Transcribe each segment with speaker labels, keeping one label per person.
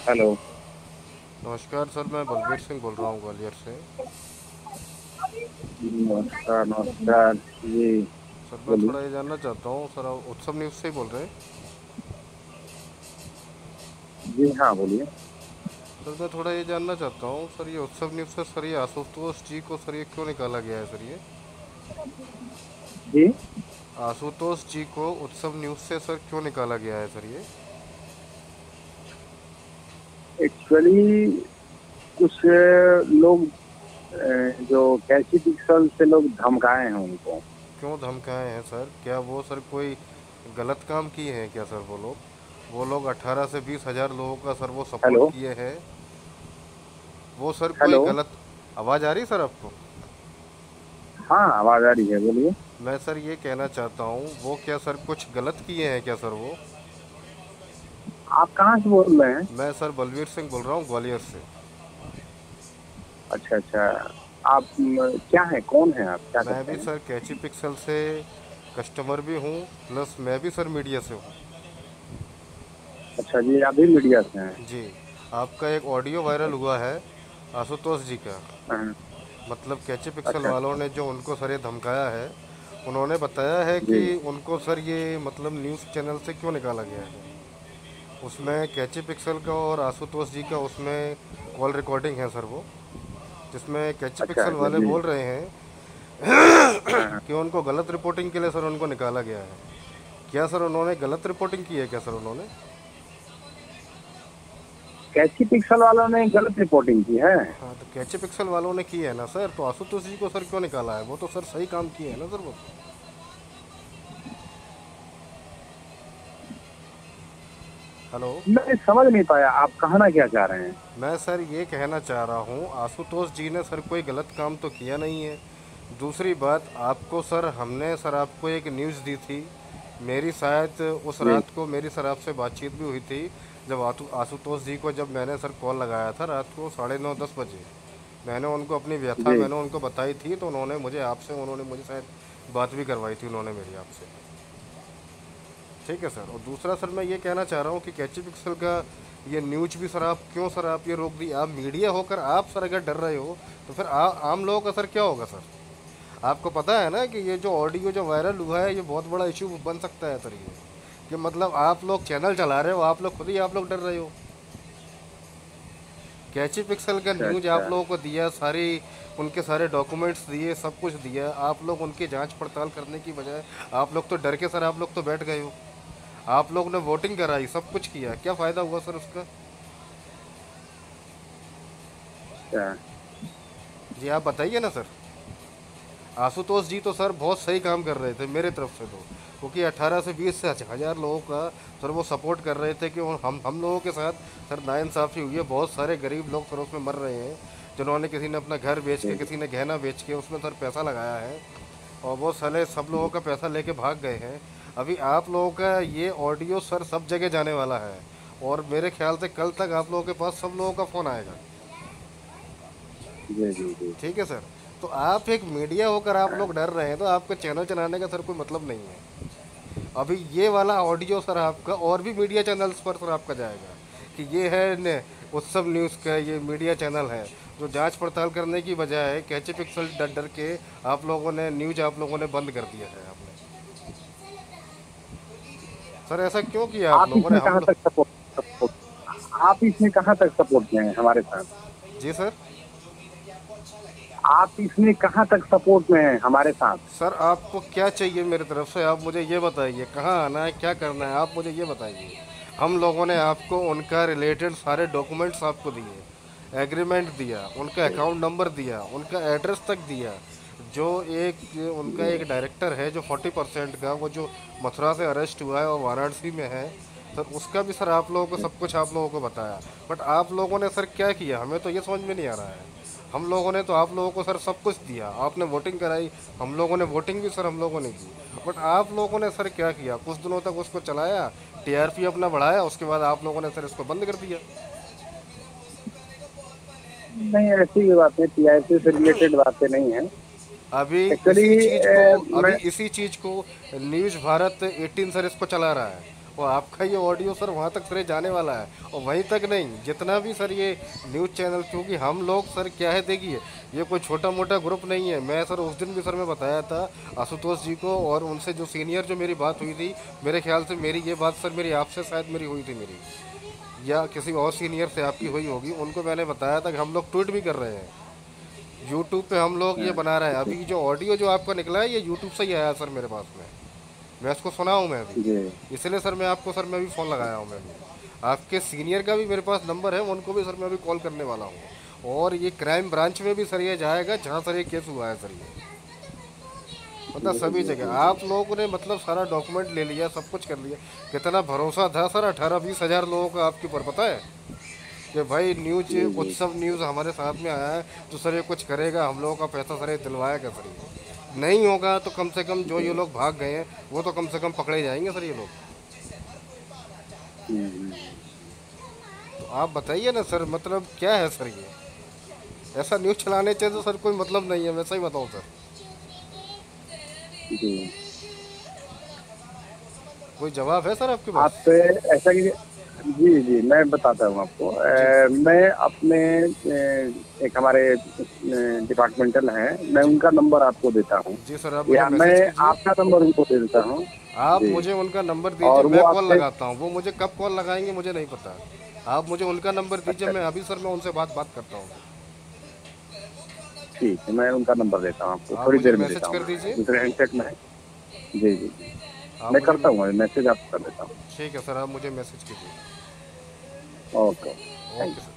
Speaker 1: Hello.
Speaker 2: नमस्कार sir, मैं बलबीर सिंह बोल रहा हूँ ग्वालियर से।
Speaker 1: नमस्कार नमस्कार जी।
Speaker 2: सर मैं
Speaker 1: बोलिए।
Speaker 2: थोड़ा ये जानना चाहता हूँ, सर आप उत्सव न्यूज़ से ही बोल रहे हैं?
Speaker 1: जी हाँ, बोलिए।
Speaker 2: सर मैं थोड़ा ये जानना चाहता हूँ सर, ये उत्सव न्यूज़ से सर ये आशुतोष जी को सर ये क्यों निकाला गया है सर ये?
Speaker 1: जी।
Speaker 2: आशुतोष जी को उत्सव न्यूज़ से सर क्यों निकाला गया है सर ये?
Speaker 1: एक्चुअली कुछ लोग जो कैसी पिक्सल से लोग धमकाए हैं उनको।
Speaker 2: क्यों धमकाए हैं सर? क्या वो सर कोई गलत काम किए हैं क्या सर? वो लोग 18 से 20 हज़ार लोगों का सर वो सपोर्ट
Speaker 1: हेलो।
Speaker 2: किए हैं। वो सर कोई
Speaker 1: हेलो।
Speaker 2: गलत। आवाज़ आ रही सर आपको?
Speaker 1: हाँ, आवाज आ रही है, बोलिए।
Speaker 2: मैं सर ये कहना चाहता हूँ, वो क्या सर कुछ गलत किए हैं क्या सर वो?
Speaker 1: आप कहाँ से बोल रहे हैं?
Speaker 2: मैं सर बलवीर सिंह बोल रहा हूँ ग्वालियर से।
Speaker 1: अच्छा अच्छा। आप क्या है, कौन है, आप क्या
Speaker 2: मैं
Speaker 1: करते
Speaker 2: भी
Speaker 1: हैं?
Speaker 2: सर कैची पिक्सल से कस्टमर भी हूँ, प्लस मैं भी सर मीडिया से हूँ।
Speaker 1: अच्छा जी, अभी मीडिया से हैं?
Speaker 2: जी। आपका एक ऑडियो वायरल हुआ है आशुतोष जी का।
Speaker 1: हाँ,
Speaker 2: मतलब कैची पिक्सल
Speaker 1: अच्छा
Speaker 2: वालों
Speaker 1: अच्छा।
Speaker 2: ने जो उनको सर ये धमकाया है, उन्होंने बताया है कि
Speaker 1: जी।
Speaker 2: उनको सर ये मतलब न्यूज़ चैनल से क्यों निकाला गया है। उसमें कैची पिक्सल का और आशुतोष जी का उसमें कॉल रिकॉर्डिंग है सर वो, जिसमें कैची
Speaker 1: अच्छा
Speaker 2: पिक्सल
Speaker 1: अच्छा
Speaker 2: वाले
Speaker 1: जी।
Speaker 2: बोल रहे हैं
Speaker 1: हाँ हाँ।
Speaker 2: कि उनको गलत रिपोर्टिंग के लिए सर उनको निकाला गया है। क्या सर उन्होंने गलत रिपोर्टिंग की है क्या सर उन्होंने?
Speaker 1: कैसी पिक्सल वालों ने गलत रिपोर्टिंग की है?
Speaker 2: हाँ, तो कैचे पिक्सल वालों ने की है ना सर, तो आशुतोष जी को सर क्यों निकाला है? वो तो सर सही काम किए हैं ना सर वो। हेलो।
Speaker 1: मैं समझ नहीं पाया, आप कहना क्या चाह रहे हैं?
Speaker 2: मैं सर ये कहना चाह रहा हूँ, आशुतोष जी ने सर कोई गलत काम तो किया नहीं है। दूसरी बात, आपको सर हमने सर आपको एक न्यूज़ दी थी। मेरी शायद उस
Speaker 1: जी
Speaker 2: रात को मेरी सर आपसे बातचीत भी हुई थी, जब आशुतोष जी को जब मैंने सर कॉल लगाया था रात को 9:30-10 बजे। मैंने उनको अपनी व्यथा
Speaker 1: जी।
Speaker 2: मैंने उनको बताई थी, तो उन्होंने मुझे शायद बात भी करवाई थी उन्होंने मेरी आपसे। ठीक है सर। और दूसरा सर मैं ये कहना चाह रहा हूँ कि कैची पिक्सल का ये न्यूज भी सर आप क्यों सर आप ये रोक दी? आप मीडिया होकर आप सर अगर डर रहे हो, तो फिर आम लोगों का सर क्या होगा सर? आपको पता है ना कि ये जो ऑडियो जो वायरल हुआ है, ये बहुत बड़ा इशू बन सकता है सर ये। कि मतलब आप लोग चैनल चला रहे हो, आप लोग खुद ही आप लोग डर रहे हो। कैची पिक्सल का
Speaker 1: अच्छा
Speaker 2: न्यूज
Speaker 1: अच्छा।
Speaker 2: आप लोगों को दिया सारी, उनके सारे डॉक्यूमेंट्स दिए, सब कुछ दिया, आप लोग उनकी जांच पड़ताल करने की बजाय आप लोग तो डर के सर आप लोग तो बैठ गए हो। आप लोग ने वोटिंग कराई, सब कुछ किया, क्या फ़ायदा हुआ सर उसका?
Speaker 1: अच्छा।
Speaker 2: जी आप बताइए ना सर। आशुतोष जी तो सर बहुत सही काम कर रहे थे मेरे तरफ से तो, क्योंकि 18 से 20 से हज़ार लोगों का सर वो सपोर्ट कर रहे थे कि हम लोगों के साथ सर नाइंसाफ़ी हुई है। बहुत सारे गरीब लोग सर उसमें मर रहे हैं, जिन्होंने किसी ने अपना घर बेच के,
Speaker 1: जी
Speaker 2: किसी ने गहना बेच के उसमें सर पैसा लगाया है, और वो साले सब लोगों का पैसा लेके भाग गए हैं। अभी आप लोगों का ये ऑडियो सर सब जगह जाने वाला है, और मेरे ख्याल से कल तक आप लोगों के पास सब लोगों का फ़ोन आएगा।
Speaker 1: जी जी जी।
Speaker 2: ठीक है सर। तो आप एक मीडिया होकर आप लोग डर रहे हैं, तो आपको चैनल चलाने का सर कोई मतलब नहीं है। अभी ये वाला ऑडियो सर आपका और भी मीडिया चैनल्स पर सर आपका जाएगा कि ये है उत्सव न्यूज़ का ये मीडिया चैनल है, जो जांच पड़ताल करने की बजाय कैचे पिक्सल डर डर के आप लोगों ने न्यूज आप लोगों ने बंद कर दिया है आपने। सर ऐसा क्यों किया आप
Speaker 1: आप
Speaker 2: लोगों ने?
Speaker 1: इसमें
Speaker 2: हम
Speaker 1: कहाँ
Speaker 2: लोग।
Speaker 1: तक सपोर्ट सपोर्ट आप इसमें कहाँ तक सपोर्ट में हैं हमारे साथ?
Speaker 2: जी सर।
Speaker 1: आप इसमें कहाँ तक सपोर्ट में हैं हमारे साथ?
Speaker 2: सर आपको क्या चाहिए मेरी तरफ से? आप मुझे ये बताइए, कहाँ आना है, क्या करना है, आप मुझे ये बताइए। हम लोगों ने आपको उनका रिलेटेड सारे डॉक्यूमेंट्स आपको दिए, एग्रीमेंट दिया, उनका
Speaker 1: जी
Speaker 2: अकाउंट नंबर दिया, उनका एड्रेस तक दिया। जो एक उनका
Speaker 1: जी।
Speaker 2: एक डायरेक्टर है जो 40% का, वो जो मथुरा से अरेस्ट हुआ है और वाराणसी में है, सर उसका भी सर आप लोगों को सब कुछ आप लोगों को बताया। बट आप लोगों ने सर क्या किया, हमें तो ये समझ में नहीं आ रहा है। हम लोगों ने तो आप लोगों को सर सब कुछ दिया, आपने वोटिंग कराई, हम लोगों ने वोटिंग भी सर हम लोगों ने की। बट आप लोगों ने सर क्या किया, कुछ दिनों तक उसको चलाया, टीआरपी अपना बढ़ाया, उसके बाद आप लोगों ने सर इसको बंद कर दिया।
Speaker 1: नहीं, ऐसी बातें टीआरपी से रिलेटेड बातें नहीं है।
Speaker 2: अभी
Speaker 1: एक्चुअली
Speaker 2: इसी चीज को अभी
Speaker 1: मैं।
Speaker 2: इसी चीज को न्यूज़ भारत 18 सर इसको चला रहा है, और आपका ये ऑडियो सर वहाँ तक सर जाने वाला है, और वहीं तक नहीं, जितना भी सर ये न्यूज़ चैनल, क्योंकि हम लोग सर क्या है, देखिए ये कोई छोटा मोटा ग्रुप नहीं है। मैं सर उस दिन भी सर मैं बताया था आशुतोष जी को, और उनसे जो सीनियर जो मेरी बात हुई थी, मेरे ख्याल से मेरी ये बात सर मेरी आपसे शायद मेरी हुई थी, मेरी या किसी और सीनियर से आपकी हुई होगी, उनको मैंने बताया था कि हम लोग ट्वीट भी कर रहे हैं, यूट्यूब पे हम लोग ये बना रहे हैं। अभी जो ऑडियो जो आपका निकला है ये यूट्यूब से ही आया सर मेरे पास में, मैं इसको सुना हूँ मैं अभी,
Speaker 1: जी
Speaker 2: इसलिए सर मैं आपको सर मैं अभी फ़ोन लगाया हूँ मैं भी। आपके सीनियर का भी मेरे पास नंबर है, उनको भी सर मैं अभी कॉल करने वाला हूँ, और ये क्राइम ब्रांच में भी सर ये जाएगा जहाँ सर ये केस हुआ है सर, ये मतलब सभी जगह आप लोगों ने मतलब सारा डॉक्यूमेंट ले लिया, सब कुछ कर लिया। कितना भरोसा था सर 18-20 हज़ार लोगों का आपके ऊपर, पता है कि भाई न्यूज
Speaker 1: जी जी।
Speaker 2: उत्सव न्यूज़ हमारे साथ में आया है तो सर ये कुछ करेगा, हम लोगों का पैसा सर ये दिलवाएगा सर, ये नहीं होगा तो कम से कम जो ये लोग भाग गए हैं वो तो कम से कम पकड़े जाएंगे सर ये लोग।
Speaker 1: हम्म,
Speaker 2: तो आप बताइए ना सर, मतलब क्या है सर ये, ऐसा न्यूज़ चलाने से तो सर कोई मतलब नहीं है, मैं सही बताऊँ सर।
Speaker 1: जी।
Speaker 2: कोई जवाब है सर आपके पास?
Speaker 1: आप ऐसा कीजिए। जी जी, मैं बताता हूँ आपको।
Speaker 2: जी
Speaker 1: मैं अपने एक हमारे डिपार्टमेंटल हैं, मैं उनका नंबर आपको देता हूँ,
Speaker 2: जी सर, आप मुझे
Speaker 1: या मैं
Speaker 2: मैसेज कीजिए,
Speaker 1: आपका नंबर उनको दे देता हूँ।
Speaker 2: आप
Speaker 1: जी।
Speaker 2: मुझे उनका नंबर दीजिए,
Speaker 1: और
Speaker 2: मैं
Speaker 1: वो
Speaker 2: कॉल
Speaker 1: आपसे,
Speaker 2: लगाता हूँ, वो मुझे कब कॉल लगाएंगे मुझे नहीं पता। आप मुझे उनका नंबर दीजिए,
Speaker 1: अच्छा
Speaker 2: मैं अभी सर मैं उनसे बात बात करता हूँ।
Speaker 1: ठीक है, मैं उनका नंबर देता हूँ आपको,
Speaker 2: आप
Speaker 1: थोड़ी
Speaker 2: मुझे
Speaker 1: देर में
Speaker 2: मैसेज
Speaker 1: देता हूँ,
Speaker 2: कर दीजिए,
Speaker 1: दूसरे हैंडसेट में है। जी जी जी,
Speaker 2: आप
Speaker 1: मैं
Speaker 2: मुझे,
Speaker 1: करता हूँ, मैसेज आपको कर देता हूँ।
Speaker 2: ठीक है सर, आप मुझे मैसेज कीजिए।
Speaker 1: Okay, thank
Speaker 2: okay
Speaker 1: you.
Speaker 2: Sir.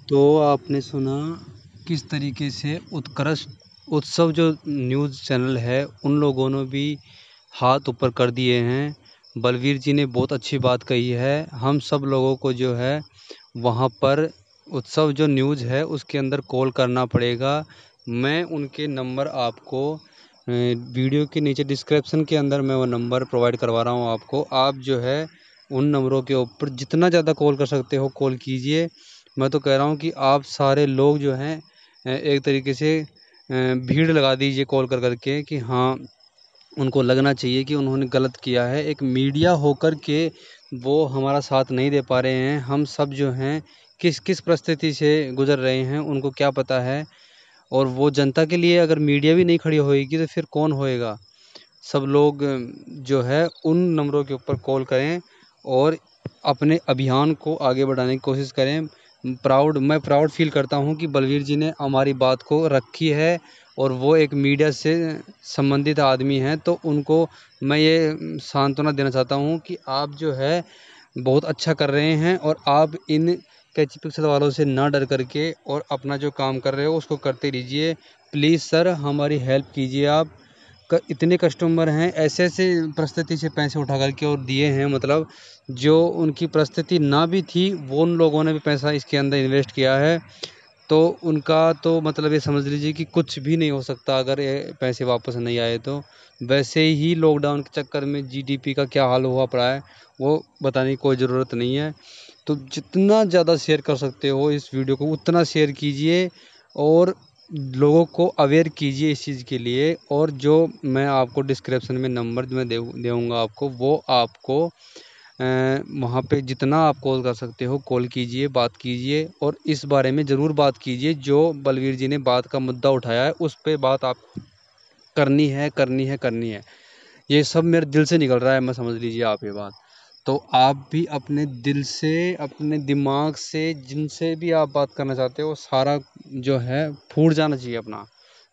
Speaker 3: तो आपने सुना किस तरीके से उत्कृष्ट उत्सव जो न्यूज़ चैनल है उन लोगों ने भी हाथ ऊपर कर दिए हैं। बलवीर जी ने बहुत अच्छी बात कही है। हम सब लोगों को जो है वहाँ पर उत्सव जो न्यूज़ है उसके अंदर कॉल करना पड़ेगा। मैं उनके नंबर आपको वीडियो के नीचे डिस्क्रिप्शन के अंदर मैं वो नंबर प्रोवाइड करवा रहा हूँ आपको। आप जो है उन नंबरों के ऊपर जितना ज़्यादा कॉल कर सकते हो कॉल कीजिए। मैं तो कह रहा हूँ कि आप सारे लोग जो हैं एक तरीके से भीड़ लगा दीजिए कॉल कर करके कि हाँ, उनको लगना चाहिए कि उन्होंने गलत किया है। एक मीडिया होकर के वो हमारा साथ नहीं दे पा रहे हैं। हम सब जो हैं किस किस परिस्थिति से गुजर रहे हैं उनको क्या पता है। और वो जनता के लिए अगर मीडिया भी नहीं खड़ी होएगी तो फिर कौन होएगा। सब लोग जो है उन नंबरों के ऊपर कॉल करें और अपने अभियान को आगे बढ़ाने की कोशिश करें। मैं प्राउड फील करता हूं कि बलवीर जी ने हमारी बात को रखी है और वो एक मीडिया से संबंधित आदमी हैं, तो उनको मैं ये सांत्वना देना चाहता हूं कि आप जो है बहुत अच्छा कर रहे हैं और आप इन कैची पिक्सल वालों से ना डर करके और अपना जो काम कर रहे हो उसको करते रहिए। प्लीज़ सर हमारी हेल्प कीजिए आप। इतने कस्टमर हैं ऐसे ऐसे परिस्थिति से पैसे उठा करके और दिए हैं, मतलब जो उनकी परिस्थिति ना भी थी वो उन लोगों ने भी पैसा इसके अंदर इन्वेस्ट किया है। तो उनका तो मतलब ये समझ लीजिए कि कुछ भी नहीं हो सकता अगर ये पैसे वापस नहीं आए तो। वैसे ही लॉकडाउन के चक्कर में जीडीपी का क्या हाल हुआ पड़ा है वो बताने की कोई ज़रूरत नहीं है। तो जितना ज़्यादा शेयर कर सकते हो इस वीडियो को उतना शेयर कीजिए और लोगों को अवेयर कीजिए इस चीज़ के लिए। और जो मैं आपको डिस्क्रिप्शन में नंबर मैं दूँगा आपको, वो आपको वहाँ पे जितना आप कॉल कर सकते हो कॉल कीजिए, बात कीजिए और इस बारे में ज़रूर बात कीजिए। जो बलवीर जी ने बात का मुद्दा उठाया है उस पे बात आप करनी है, करनी है, करनी है। ये सब मेरे दिल से निकल रहा है, मैं समझ लीजिए आप ये बात। तो आप भी अपने दिल से, अपने दिमाग से, जिनसे भी आप बात करना चाहते हो सारा जो है फूट जाना चाहिए अपना,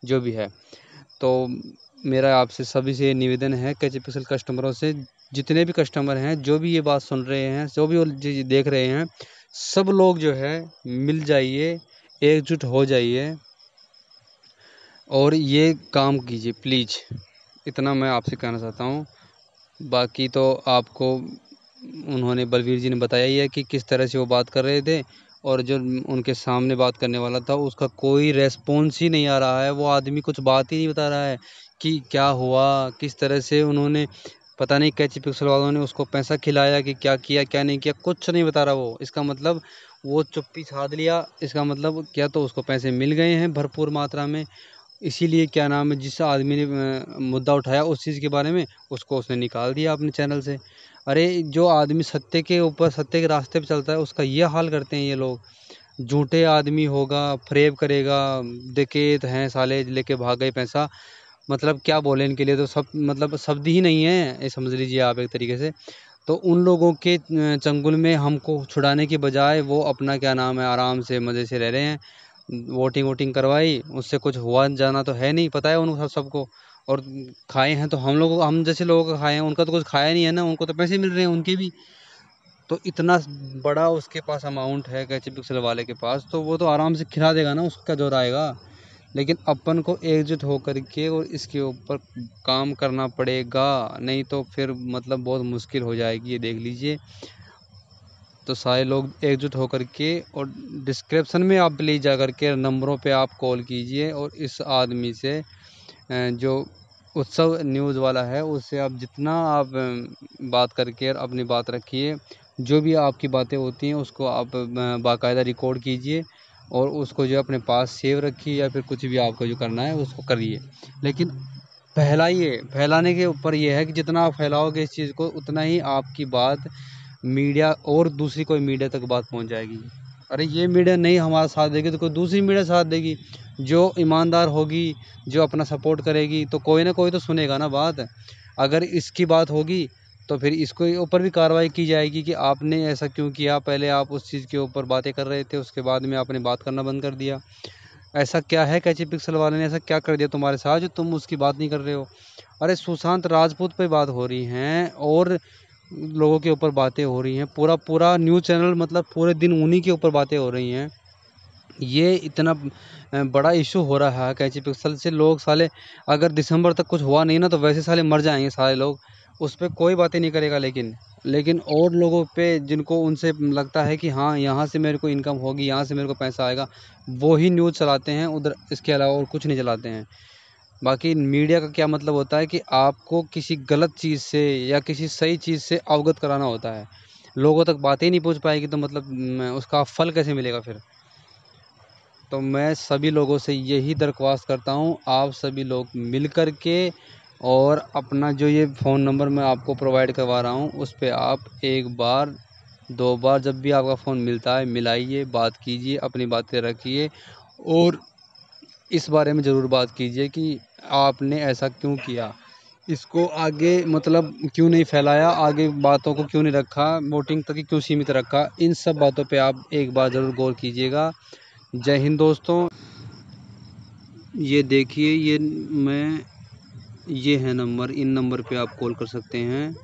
Speaker 3: जो भी है। तो मेरा आपसे सभी से निवेदन है कैचे पिक्सल कस्टमरों से, जितने भी कस्टमर हैं जो भी ये बात सुन रहे हैं, जो भी वो देख रहे हैं, सब लोग जो है मिल जाइए, एकजुट हो जाइए और ये काम कीजिए प्लीज़। इतना मैं आपसे कहना चाहता हूँ। बाकी तो आपको उन्होंने बलवीर जी ने बताया ही है कि किस तरह से वो बात कर रहे थे और जो उनके सामने बात करने वाला था उसका कोई रेस्पॉन्स ही नहीं आ रहा है। वो आदमी कुछ बात ही नहीं बता रहा है कि क्या हुआ, किस तरह से उन्होंने पता नहीं कैची पिक्सल वालों ने उसको पैसा खिलाया कि क्या किया क्या नहीं किया, कुछ नहीं बता रहा वो। इसका मतलब वो चुप्पी साध लिया, इसका मतलब क्या तो उसको पैसे मिल गए हैं भरपूर मात्रा में इसीलिए क्या नाम है, जिस आदमी ने मुद्दा उठाया उस चीज़ के बारे में, उसको उसने निकाल दिया अपने चैनल से। अरे जो आदमी सत्य के ऊपर, सत्य के रास्ते पे चलता है, उसका ये हाल करते हैं ये लोग। झूठे आदमी होगा, फरेब करेगा, डकैत हैं साले, लेके भाग गए पैसा। मतलब क्या बोले इनके लिए, तो सब मतलब शब्द ही नहीं है, ये समझ लीजिए आप एक तरीके से। तो उन लोगों के चंगुल में हमको छुड़ाने की बजाय वो अपना क्या नाम है, आराम से मज़े से रह रहे हैं। वोटिंग वोटिंग करवाई, उससे कुछ हुआ जाना तो है नहीं, पता है उनको सबको। और खाए हैं तो हम लोग, हम जैसे लोगों का खाए हैं, उनका तो कुछ खाया नहीं है ना, उनको तो पैसे मिल रहे हैं उनके भी। तो इतना बड़ा उसके पास अमाउंट है कैची पिक्सल वाले के पास, तो वो तो आराम से खिला देगा ना, उसका जोर आएगा। लेकिन अपन को एकजुट होकर के और इसके ऊपर काम करना पड़ेगा, नहीं तो फिर मतलब बहुत मुश्किल हो जाएगी, ये देख लीजिए। तो सारे लोग एकजुट होकर के, और डिस्क्रिप्शन में आप प्लीज़ जा कर के नंबरों पे आप कॉल कीजिए, और इस आदमी से जो उत्सव न्यूज़ वाला है, उससे आप जितना आप बात करके और अपनी बात रखिए। जो भी आपकी बातें होती हैं उसको आप बाकायदा रिकॉर्ड कीजिए, और उसको जो अपने पास सेव रखिए, या फिर कुछ भी आपको जो करना है उसको करिए। लेकिन फैलाइए, फैलाने के ऊपर ये है कि जितना आप फैलाओगे इस चीज़ को, उतना ही आपकी बात मीडिया और दूसरी कोई मीडिया तक बात पहुंच जाएगी। अरे ये मीडिया नहीं हमारा साथ देगी तो कोई दूसरी मीडिया साथ देगी, जो ईमानदार होगी, जो अपना सपोर्ट करेगी, तो कोई ना कोई तो सुनेगा ना बात। अगर इसकी बात होगी तो फिर इसको ऊपर भी कार्रवाई की जाएगी कि आपने ऐसा क्यों किया, पहले आप उस चीज़ के ऊपर बातें कर रहे थे, उसके बाद में आपने बात करना बंद कर दिया। ऐसा क्या है, कैची पिक्सल वाले ने ऐसा क्या कर दिया तुम्हारे साथ जो तुम उसकी बात नहीं कर रहे हो। अरे सुशांत राजपूत पे बात हो रही हैं, और लोगों के ऊपर बातें हो रही हैं, पूरा पूरा न्यूज़ चैनल मतलब पूरे दिन उन्हीं के ऊपर बातें हो रही हैं। ये इतना बड़ा इशू हो रहा है कैंची पिक्सल से, लोग साले अगर दिसंबर तक कुछ हुआ नहीं ना, तो वैसे साले मर जाएंगे सारे लोग। उस पर कोई बातें नहीं करेगा, लेकिन और लोगों पे जिनको उनसे लगता है कि हाँ यहाँ से मेरे को इनकम होगी, यहाँ से मेरे को पैसा आएगा, वो ही न्यूज़ चलाते हैं उधर, इसके अलावा और कुछ नहीं चलाते हैं। बाकी मीडिया का क्या मतलब होता है कि आपको किसी गलत चीज़ से या किसी सही चीज़ से अवगत कराना होता है। लोगों तक बातें ही नहीं पहुंच पाएगी तो मतलब उसका फल कैसे मिलेगा फिर। तो मैं सभी लोगों से यही दरख्वास्त करता हूँ, आप सभी लोग मिल कर के, और अपना जो ये फ़ोन नंबर मैं आपको प्रोवाइड करवा रहा हूँ, उस पे आप एक बार, दो बार, जब भी आपका फ़ोन मिलता है मिलाइए, बात कीजिए, अपनी बातें रखिए, और इस बारे में ज़रूर बात कीजिए कि आपने ऐसा क्यों किया, इसको आगे मतलब क्यों नहीं फैलाया, आगे बातों को क्यों नहीं रखा, वोटिंग तक ही क्यों सीमित रखा। इन सब बातों पे आप एक बार ज़रूर गौर कीजिएगा। जय हिंद दोस्तों। ये देखिए, ये है नंबर, इन नंबर पे आप कॉल कर सकते हैं।